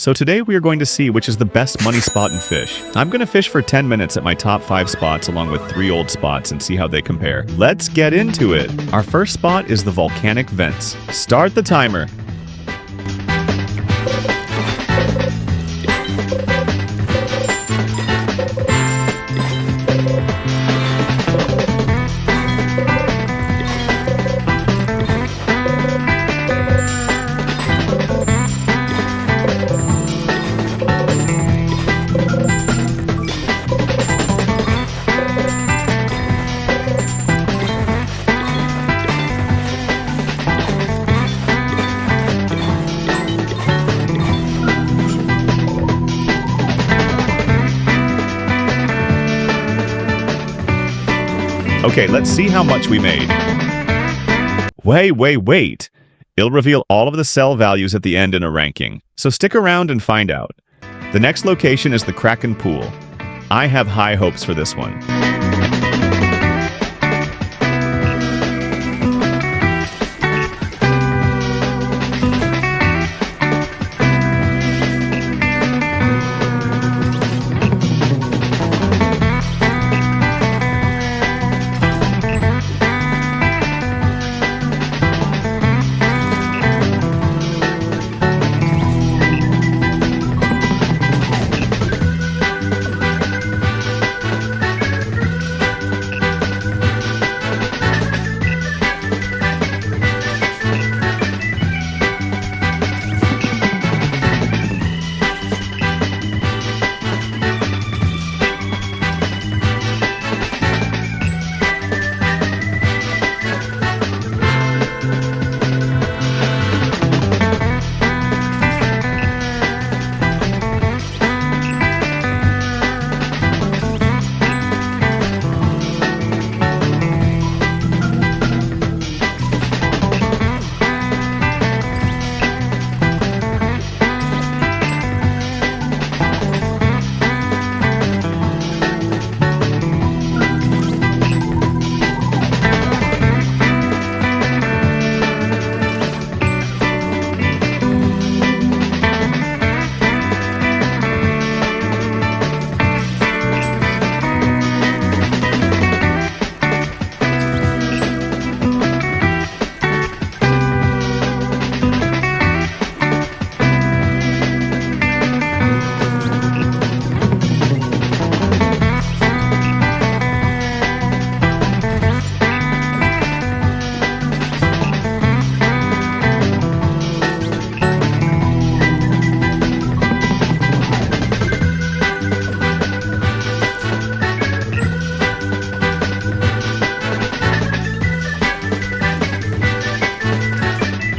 So today we are going to see which is the best money spot in fish. I'm going to fish for 10 minutes at my top 5 spots along with 3 old spots and see how they compare. Let's get into it. Our first spot is the volcanic vents. Start the timer. Okay, let's see how much we made. Wait. It'll reveal all of the sell values at the end in a ranking, so stick around and find out. The next location is the Kraken pool. I have high hopes for this one.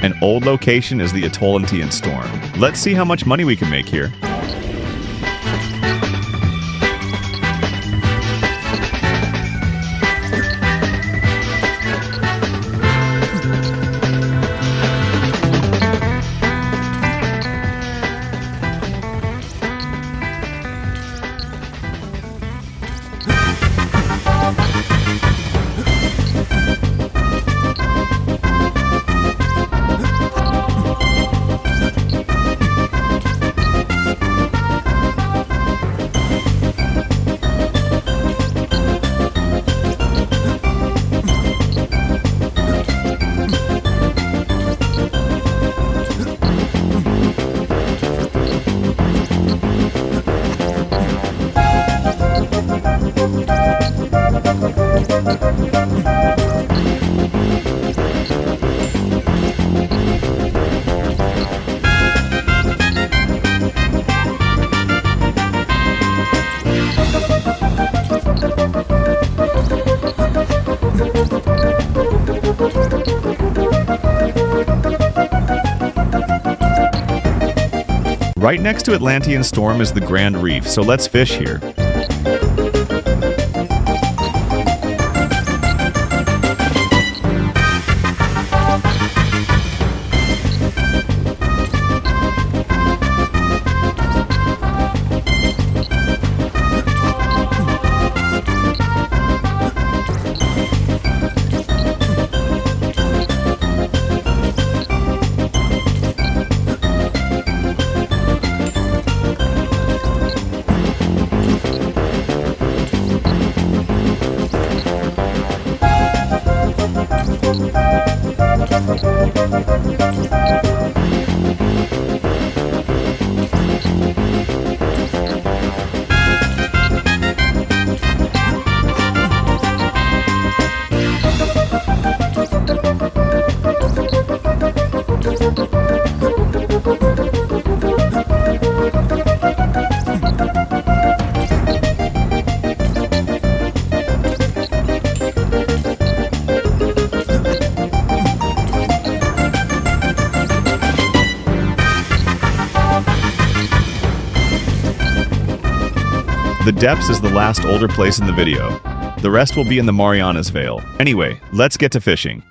An old location is the Atlantean storm. Let's see how much money we can make here. Right next to Atlantean storm is the Grand Reef, so let's fish here. The depths is the last older place in the video. The rest will be in the Marianas Vale. Anyway, let's get to fishing.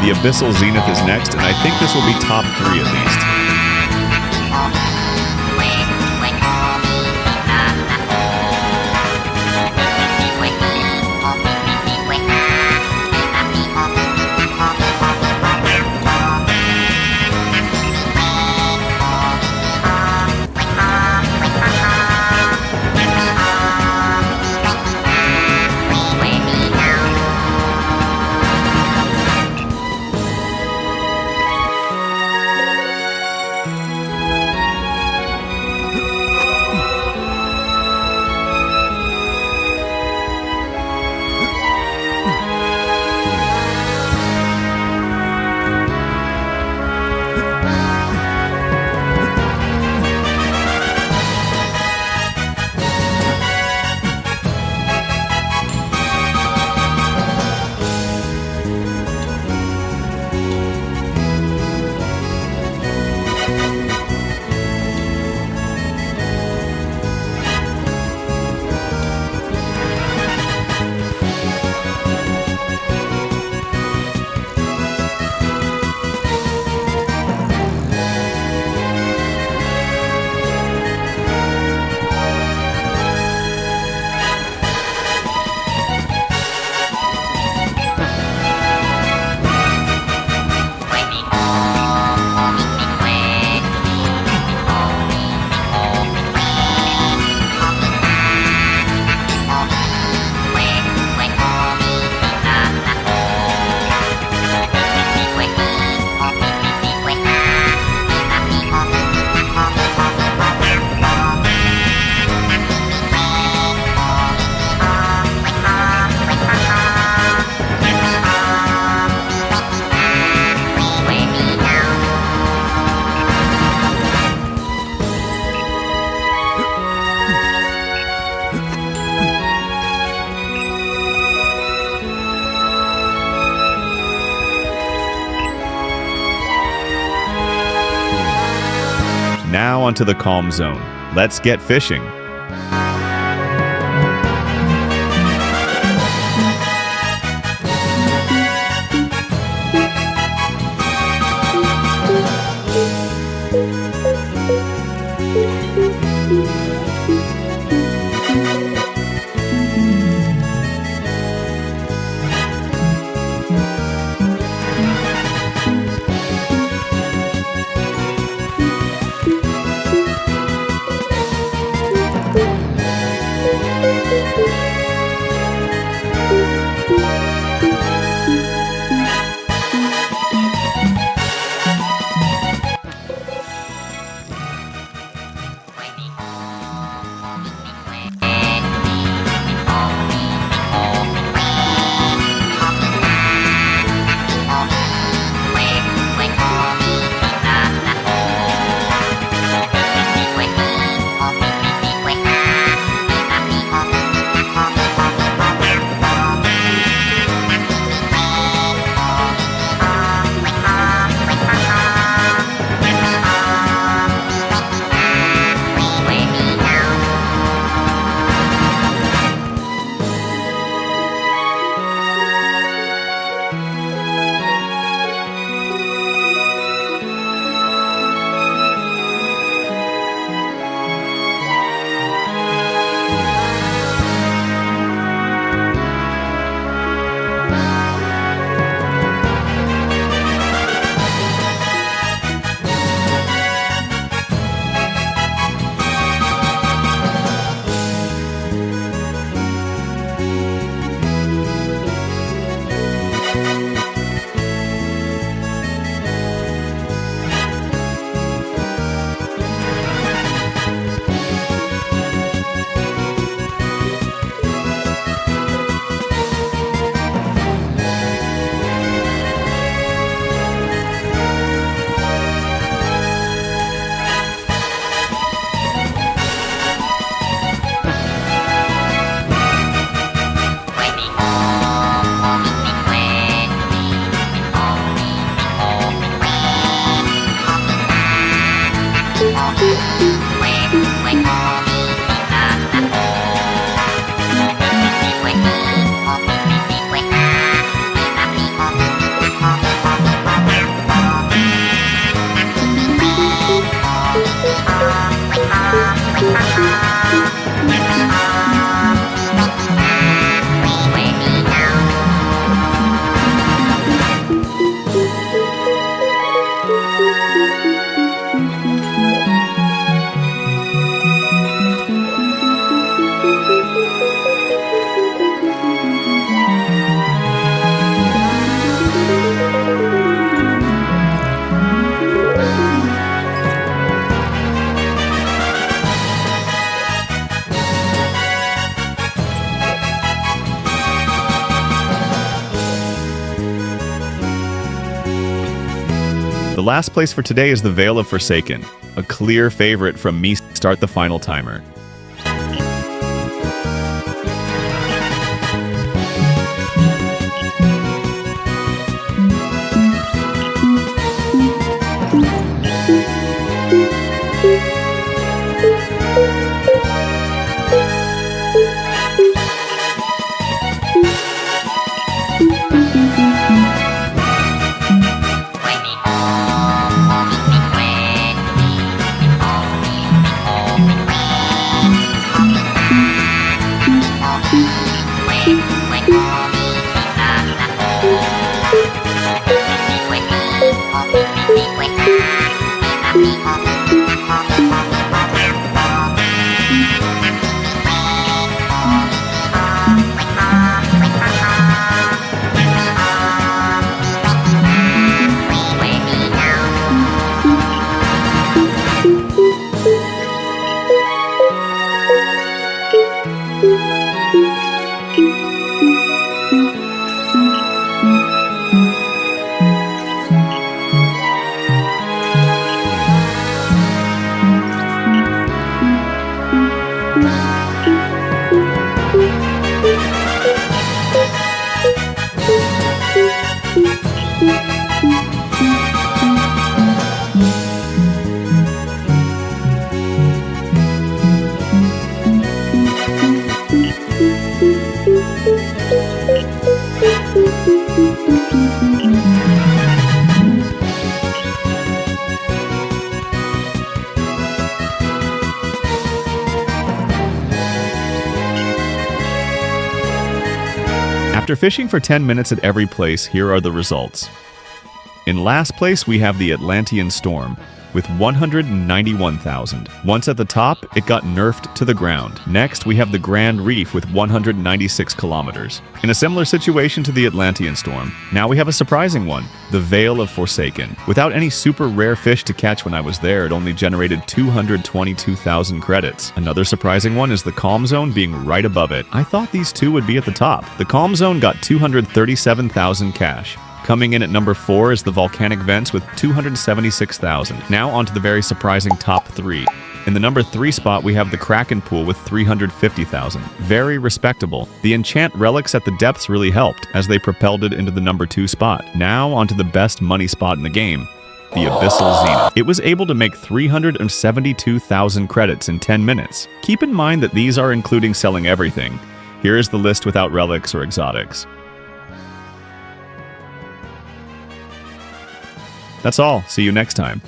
The Abyssal Zenith is next, and I think this will be top 3 at least. Now onto the calm zone. Let's get fishing. The last place for today is the Vale of Forsaken, a clear favorite from me. Start the final timer. After fishing for 10 minutes at every place, here are the results. In last place, we have the Atlantean storm with 191,000. Once at the top, it got nerfed to the ground. Next, we have the Grand Reef with 196 kilometers. In a similar situation to the Atlantean storm, now we have a surprising one, the Vale of Forsaken. Without any super rare fish to catch when I was there, it only generated 222,000 credits. Another surprising one is the Calm Zone being right above it. I thought these two would be at the top. The Calm Zone got 237,000 cash. Coming in at number 4 is the Volcanic Vents with 276,000. Now onto the very surprising top 3. In the number 3 spot, we have the Kraken pool with 350,000. Very respectable. The enchant relics at the depths really helped, as they propelled it into the number 2 spot. Now onto the best money spot in the game, the Abyssal Zenith. It was able to make 372,000 credits in 10 minutes. Keep in mind that these are including selling everything. Here is the list without relics or exotics. That's all. See you next time.